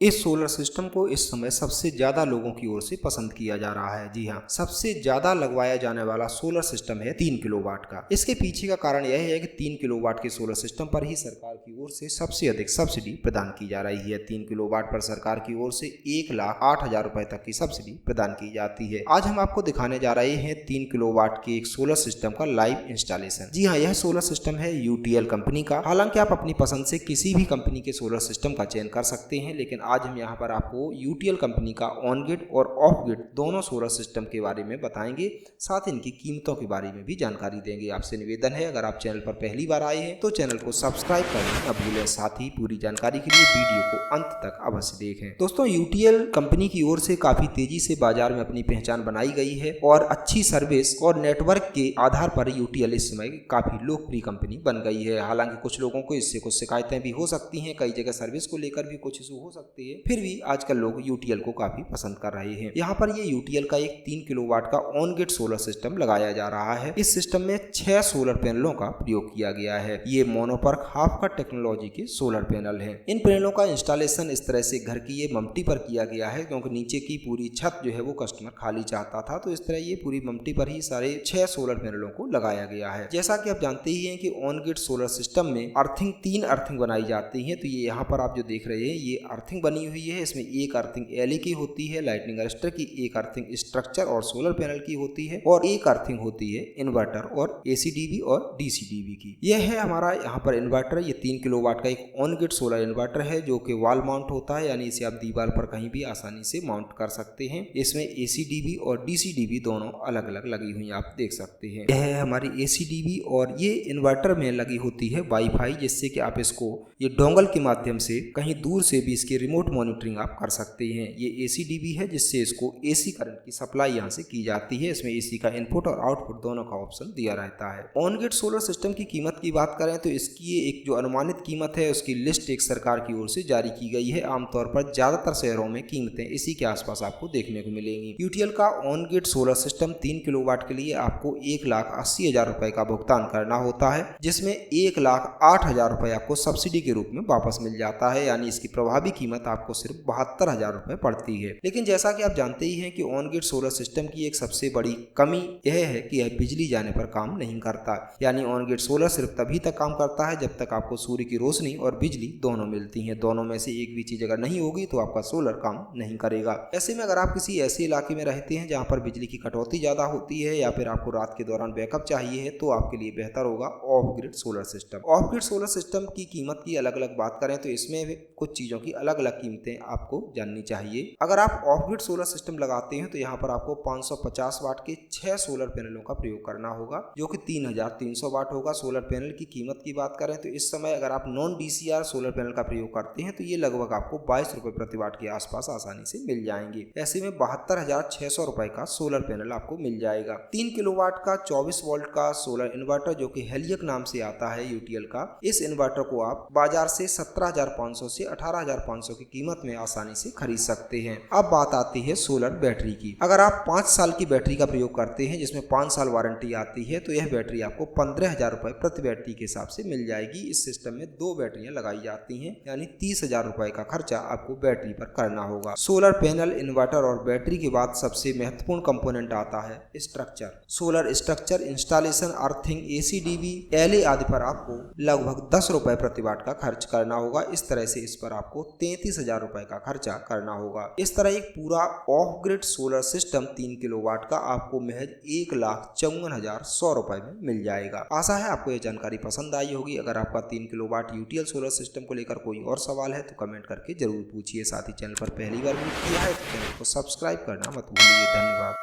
इस solar system को इस समय सबसे ज्यादा लोगों की ओर से पसंद किया जा रहा है। जी हाँ, सबसे ज्यादा लगवाया जाने वाला सोलर सिस्टम है 3 किलोवाट का। इसके पीछे का कारण यह है कि 3 किलोवाट के सोलर सिस्टम पर ही सरकार की ओर से सबसे अधिक सब्सिडी प्रदान की जा रही है। 3 किलोवाट पर सरकार की ओर से 1,08,000 रुपए तक की सब्सिडी प्रदान की जाती है। आज हम आपको दिखाने जा रहे हैं 3 किलोवाट के एक सोलर सिस्टम का लाइव इंस्टॉलेशन। जी हाँ, यह सोलर सिस्टम है यूटीएल कंपनी का। हालांकि आप अपनी पसंद से किसी भी कंपनी के सोलर सिस्टम का चयन कर सकते हैं, लेकिन आज हम यहाँ पर आपको यूटीएल कंपनी का ऑन ग्रिड और ऑफ ग्रिड दोनों सोलर सिस्टम के बारे में बताएंगे, साथ इनकी कीमतों के बारे में भी जानकारी देंगे। आपसे निवेदन है, अगर आप चैनल पर पहली बार आए हैं तो चैनल को सब्सक्राइब करना न भूलें। साथ ही पूरी जानकारी के लिए वीडियो को अंत तक अवश्य देखें। दोस्तों, यूटीएल कंपनी की ओर से काफी तेजी से बाजार में अपनी पहचान बनाई गई है और अच्छी सर्विस और नेटवर्क के आधार पर यूटीएल इस समय काफी लोकप्रिय कंपनी बन गई है। हालांकि कुछ लोगों को इससे कुछ शिकायतें भी हो सकती हैं, कई जगह सर्विस को लेकर भी कुछ इशू हो सकते हैं, फिर भी आजकल लोग यूटीएल को काफी पसंद कर रहे हैं। यहाँ पर ये यूटीएल का एक 3 किलोवाट का ऑन ग्रिड सोलर सिस्टम लगाया जा रहा है। इस सिस्टम में 6 सोलर पैनलों का प्रयोग किया गया है। ये मोनोपर्क हाफ कट टेक्नोलॉजी के सोलर पैनल हैं। इन पैनलों का इंस्टॉलेशन इस तरह से घर की ये ममटी पर किया गया है, क्योंकि नीचे की पूरी छत जो है वो कस्टमर खाली चाहता था, तो इस तरह ये पूरी ममटी पर ही सारे 6 सोलर पैनलों को लगाया गया है। जैसा कि आप जानते ही हैं कि ऑन ग्रिड सोलर सिस्टम में अर्थिंग 3 अर्थिंग बनाई जाती है। तो ये यहाँ पर आप जो देख रहे हैं ये अर्थिंग बनी हुई है। इसमें एक अर्थिंग एलई की होती है, लाइटनिंग अरेस्टर की, एक अर्थिंग स्ट्रक्चर और सोलर पैनल की होती है, और एक अर्थिंग होती है इन्वर्टर और एसीडीवी और डीसीडीवी की। यह है हमारा यहाँ पर इन्वर्टर। ये 3 किलोवाट का एक ऑन ग्रिड सोलर इन्वर्टर है जो कि वॉल माउंट होता है, यानी इसे आप दीवार पर कहीं भी आसानी से माउंट कर सकते हैं। इसमें एसीडीवी और डीसीडीवी दोनों अलग अलग लगी हुई आप देख सकते हैं। यह है हमारी एसीडीवी और ये इन्वर्टर में लगी होती है वाईफाई, जिससे कि आप इसको ये डोंगल के माध्यम से कहीं दूर से भी इसकी रिमोट मॉनिटरिंग आप कर सकते हैं। ये एसीडीवी है जिससे इसको एसी करंट की सप्लाई यहाँ से की जाती है। इसमें एसी का इनपुट और आउटपुट दोनों का ऑप्शन दिया रहता है। ऑन ग्रिड सोलर सिस्टम की कीमत की बात करें तो इसकी एक जो अनुमानित कीमत है उसकी लिस्ट एक सरकार की ओर से जारी की गई है। आमतौर पर ज्यादातर शहरों में कीमतें इसी के आसपास आपको देखने को मिलेंगी। यूटीएल का on grid solar system 3 kilowatt के लिए आपको 1,80,000 रुपए का भुगतान करना होता है, जिसमें 1,08,000 रुपए आपको सब्सिडी के रूप में वापस मिल जाता है, यानी इसकी प्रभावी कीमत आपको सिर्फ 72,000 रुपए पड़ती है। लेकिन जैसा कि आप जानते ही हैं कि ऑन ग्रिड सोलर सिस्टम की एक सबसे बड़ी कमी यह है कि यह बिजली जाने पर काम नहीं करता, यानी ऑन ग्रिड सोलर सिर्फ तभी तक काम करता है जब तक आपको सूर्य की रोशनी और बिजली दोनों मिलती हैं। दोनों में से एक भी चीज अगर नहीं होगी तो आपका सोलर काम नहीं करेगा। ऐसे में अगर आप किसी ऐसे इलाके में रहते हैं जहाँ पर बिजली की कटौती ज्यादा होती है या फिर आपको रात के दौरान बैकअप चाहिए है, तो आपके लिए बेहतर होगा of grid solar system. Of grid solar system की कीमत की अलग अलग बात करें तो इसमें कुछ चीजों की अलग अलग कीमतें आपको जाननी चाहिए। अगर आप ऑफ ग्रिड सोलर सिस्टम लगाते हैं तो यहाँ पर आपको 550 वाट के 6 सोलर पैनलों का प्रयोग करना होगा, जो कि 3,300 वाट होगा। सोलर पैनल की कीमत की बात करें तो इस समय अगर आप नॉन डीसीआर सोलर पैनल का प्रयोग करते हैं तो ये लगभग आपको 22 रुपए प्रति वाट के आसपास आसानी से मिल जाएंगे। ऐसे में 72,600 रुपए का सोलर पैनल आपको मिल जाएगा। 3 किलोवाट का 24 वोल्ट का सोलर इन्वर्टर जो कि हेलियक नाम से आता है यूटीएल का, इस इन्वर्टर को आप बाजार से 17,500 से 18,500 की कीमत में आसानी से खरीद सकते हैं। अब बात आती है सोलर बैटरी की। अगर आप 5 साल की बैटरी का प्रयोग करते हैं जिसमें 5 साल वारंटी आती है, तो यह बैटरी आपको 15,000 रुपए प्रति बैटरी के हिसाब से मिल जाएगी। इस सिस्टम में 2 बैटरियां लगाई जाती हैं, यानी 30,000 रुपए का खर्चा आपको बैटरी पर करना होगा। सोलर पैनल, इन्वर्टर और बैटरी के बाद सबसे महत्वपूर्ण कंपोनेंट आता है structure. Solar structure installation, earthing, ACDB, एलई आदि पर आपको लगभग 10 रुपए प्रति वाट का खर्च करना होगा। इस तरह से इस पर आपको 33,000 रुपए का खर्चा करना होगा। इस तरह एक पूरा of grid solar system 3 kilowatt का आपको महज 1,54,100 रुपए में मिल जाएगा। आशा है आपको यह जानकारी पसंद आई होगी। अगर आपका 3 किलोवाट यूटीएल सोलर सिस्टम को लेकर कोई और सवाल है तो कमेंट करके जरूर पूछिए। साथ ही चैनल पर पहली बार विजिट किया है तो चैनल को सब्सक्राइब करना मत भूलिए। धन्यवाद।